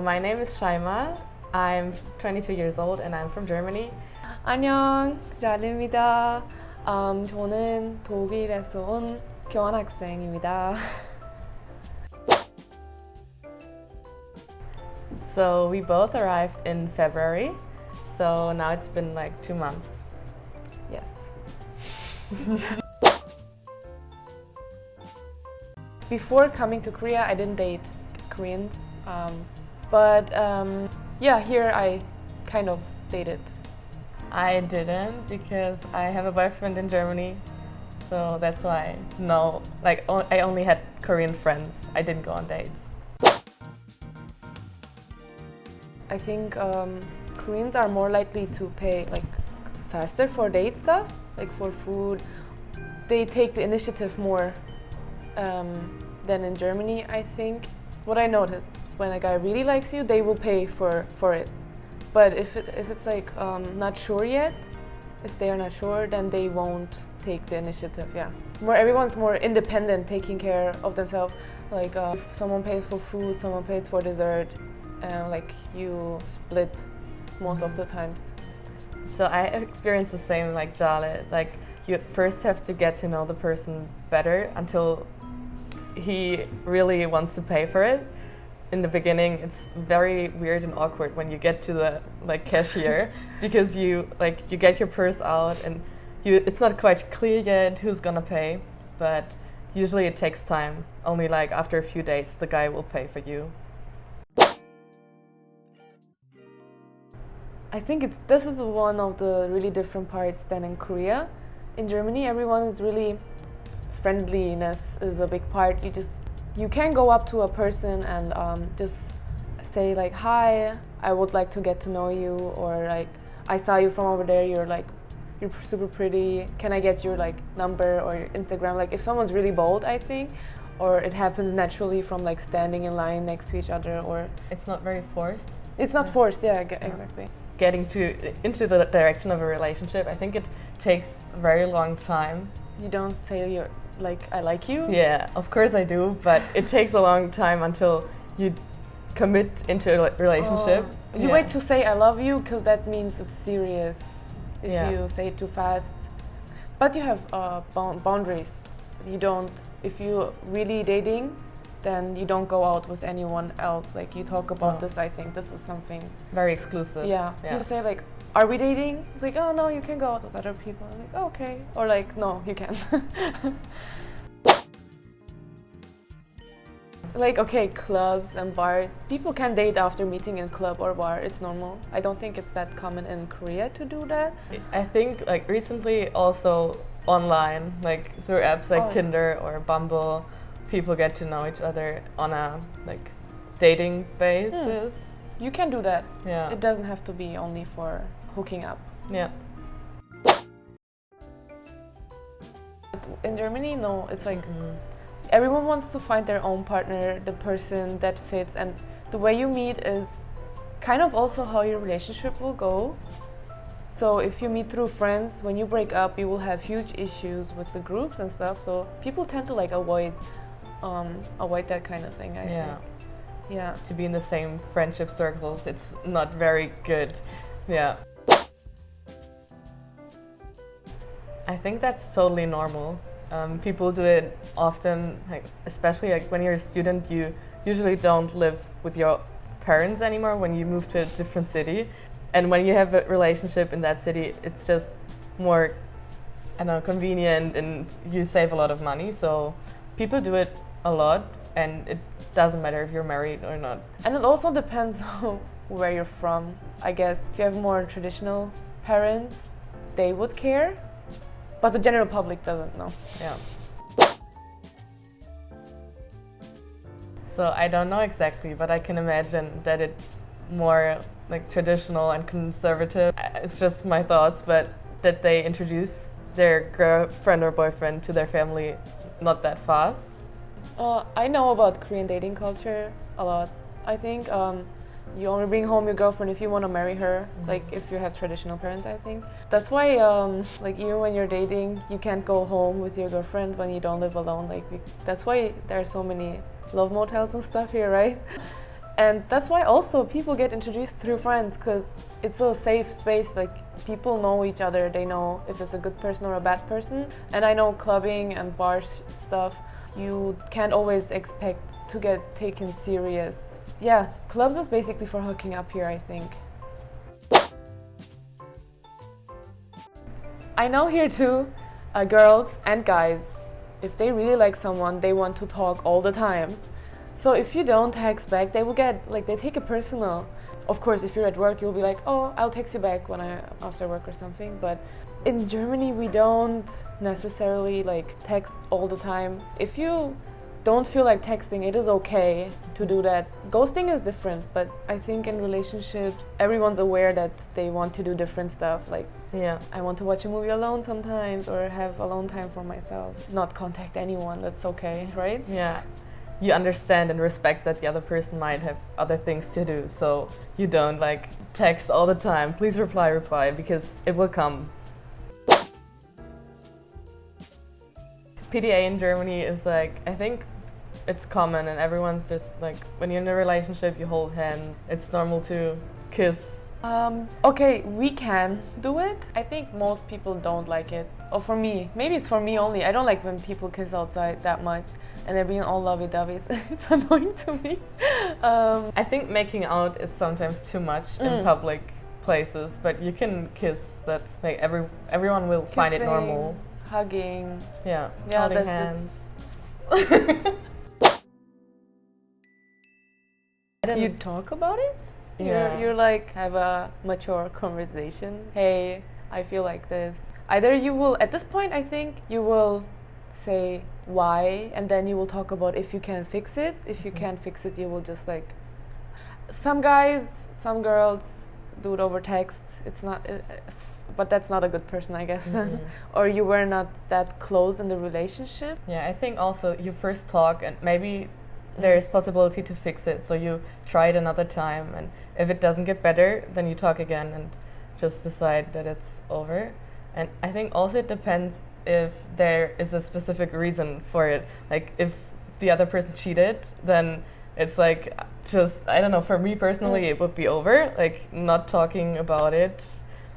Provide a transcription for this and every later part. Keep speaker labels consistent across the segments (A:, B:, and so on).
A: My name is Shaima. I'm 22 years old and I'm from Germany.
B: 안녕, 잘입니다. 저는 독일에서 온 교환학생입니다.
A: So we both arrived in February. So now it's been like 2 months.
B: Yes. Before coming to Korea, I didn't date Koreans. But here I kind of dated.
A: I didn't because I have a boyfriend in Germany. So that's why no, I only had Korean friends. I didn't go on dates.
B: I think Koreans are more likely to pay faster for date stuff, like for food. They take the initiative more than in Germany, I think. What I noticed, when a guy really likes you, they will pay for it. But if it's not sure yet, if they are not sure, then they won't take the initiative. Yeah, everyone's more independent, taking care of themselves. If someone pays for food, someone pays for dessert, you split most of the times.
A: So I experienced the same like Jale. Like you first have to get to know the person better until he really wants to pay for it. In the beginning, it's very weird and awkward when you get to the cashier because you get your purse out and it's not quite clear yet who's gonna pay, but usually it takes time. Only after a few dates, the guy will pay for you.
B: I think this is one of the really different parts than in Korea. In Germany, everyone is really friendliness is a big part. You can go up to a person and just say hi, I would like to get to know you, or I saw you from over there, you're super pretty, can I get your number or your Instagram. If someone's really bold, I think, or it happens naturally from standing in line next to each other, or
A: it's not very forced.
B: It's not forced, yeah, exactly.
A: Getting into the direction of a relationship, I think it takes a very long time.
B: You don't say you're I like you?
A: Yeah, of course I do, but it takes a long time until you commit into a relationship.
B: You wait to say I love you because that means it's serious if you say it too fast. But you have boundaries. You don't, if you're really dating, then you don't go out with anyone else. You talk about this, I think this is something
A: very exclusive.
B: Yeah. You say are we dating? It's oh no, you can go out with other people. I'm oh, okay. Or no, you can't. Okay, clubs and bars. People can date after meeting in club or bar. It's normal. I don't think it's that common in Korea to do that.
A: I think recently also online, through apps like Tinder or Bumble, people get to know each other on a dating basis.
B: You can do that.
A: Yeah.
B: It doesn't have to be only for hooking up.
A: Yeah.
B: In Germany, no, it's everyone wants to find their own partner, the person that fits, and the way you meet is kind of also how your relationship will go. So if you meet through friends, when you break up, you will have huge issues with the groups and stuff. So people tend to avoid that kind of thing, I think. Yeah.
A: To be in the same friendship circles, it's not very good. Yeah. I think that's totally normal. People do it often, especially when you're a student, you usually don't live with your parents anymore when you move to a different city. And when you have a relationship in that city, it's just more, convenient and you save a lot of money. So people do it a lot and it doesn't matter if you're married or not.
B: And it also depends on where you're from. I guess if you have more traditional parents, they would care. But the general public doesn't know.
A: Yeah. So I don't know exactly, but I can imagine that it's more traditional and conservative. It's just my thoughts, but that they introduce their girlfriend or boyfriend to their family not that fast.
B: I know about Korean dating culture a lot. I think you only bring home your girlfriend if you want to marry her, if you have traditional parents, I think. That's why even when you're dating, you can't go home with your girlfriend when you don't live alone. That's why there are so many love motels and stuff here, right? And that's why also people get introduced through friends, because it's a safe space. Like, people know each other, they know if it's a good person or a bad person. And I know clubbing and bar stuff, you can't always expect to get taken serious. Yeah, clubs is basically for hooking up here, I think. I know here too, girls and guys, if they really like someone, they want to talk all the time. So if you don't text back, they will get, like, they take it personal. Of course, if you're at work, you'll be like, oh, I'll text you back after work or something. But in Germany, we don't necessarily like text all the time. If you don't feel like texting, it is okay to do that. Ghosting is different, but I think in relationships, everyone's aware that they want to do different stuff. Like,
A: Yeah.
B: I want to watch a movie alone sometimes, or have alone time for myself. Not contact anyone, that's okay, right?
A: Yeah. You understand and respect that the other person might have other things to do, so you don't like text all the time. Please reply, because it will come. PDA in Germany is like, I think it's common and everyone's just like, when you're in a relationship, you hold hands. It's normal to kiss.
B: Okay, we can do it. I think most people don't like it. Or for me, maybe it's for me only. I don't like when people kiss outside that much and they're being all lovey-dovey. It's annoying to me.
A: I think making out is sometimes too much in public places, but you can kiss. That's like everyone will find it
B: Kissing,
A: normal.
B: hugging.
A: Yeah,
B: Yeah,
A: holding
B: that's
A: hands.
B: Do you talk about it?
A: Yeah.
B: You're like, have a mature conversation. Hey, I feel like this. Either you will, at this point, I think you will say why, and then you will talk about if you can fix it. If you can't fix it, you will just like, some guys, some girls do it over text. It's not, but that's not a good person, I guess. Or you were not that close in the relationship.
A: Yeah, I think also you first talk and maybe there's possibility to fix it, so you try it another time, and if it doesn't get better, then you talk again and just decide that it's over. And I think also it depends if there is a specific reason for it. Like if the other person cheated, then it's like, just, I don't know, for me personally it would be over, like not talking about it.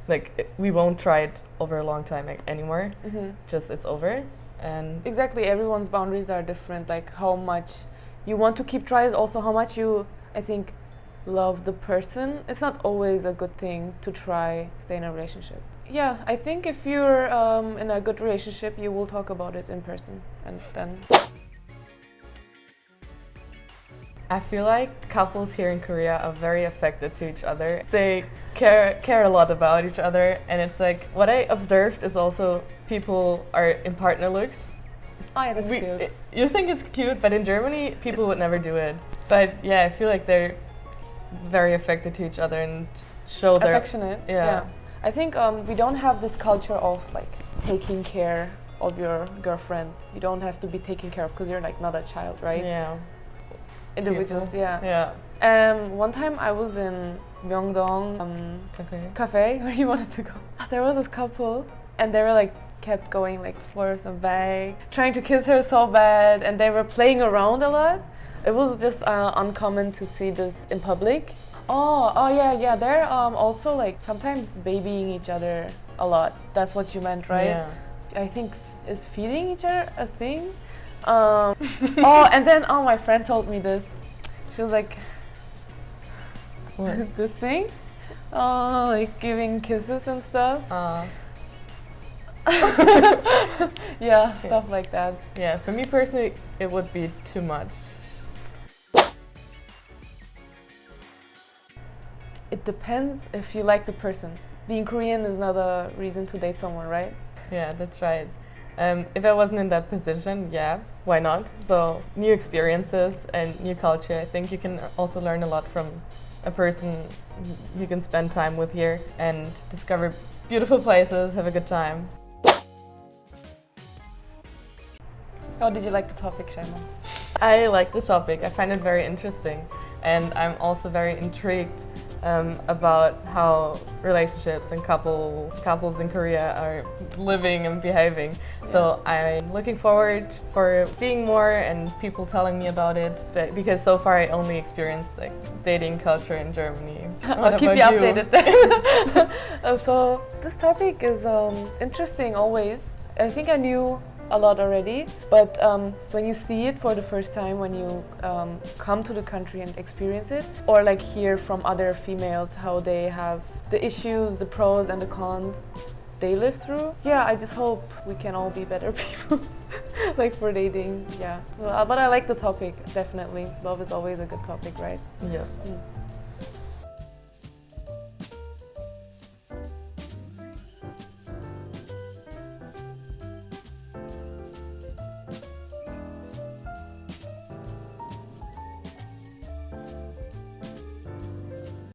A: Like we won't try it over a long time anymore. Just it's over. And
B: exactly, everyone's boundaries are different. Like how much you want to keep trying, also how much you, I think, love the person. It's not always a good thing to try stay in a relationship. Yeah, I think if you're in a good relationship, you will talk about it in person, and then.
A: I feel like couples here in Korea are very affected to each other. They care a lot about each other, and it's like what I observed is also people are in partner looks.
B: Oh, yeah, that's cute.
A: You think it's cute, but in Germany, people would never do it. But yeah, I feel like they're very affected to each other and show their
B: affectionate.
A: Yeah.
B: I think we don't have this culture of like taking care of your girlfriend. You don't have to be taken care of because you're like not a child, right?
A: Yeah.
B: Individuals,
A: People.
B: yeah. One time I was in Myeongdong cafe where you wanted to go. There was this couple and they were like kept going like forth and back, trying to kiss her so bad, and they were playing around a lot. It was just uncommon to see this in public. Oh yeah. They're also like sometimes babying each other a lot. That's what you meant, right?
A: Yeah.
B: I think is feeding each other a thing. And then my friend told me this. She was like,
A: What?
B: this thing, like giving kisses and stuff. Yeah, stuff like that.
A: Yeah, for me personally, it would be too much.
B: It depends if you like the person. Being Korean is not a reason to date someone, right?
A: Yeah, that's right. If I wasn't in that position, yeah, why not? So new experiences and new culture. I think you can also learn a lot from a person you can spend time with here and discover beautiful places, have a good time.
B: How did you like the topic, Shaima?
A: I like the topic. I find it very interesting. and I'm also very intrigued about how relationships and couples in Korea are living and behaving. So I'm looking forward for seeing more and people telling me about it. But because so far I only experienced like dating culture in Germany.
B: I'll keep you updated then. So this topic is interesting always. I think I knew a lot already, but when you see it for the first time, when you come to the country and experience it, or like hear from other females how they have the issues, the pros and the cons they live through, yeah, I just hope we can all be better people like for dating. Yeah, but I like the topic, definitely. Love is always a good topic, right?
A: Yeah.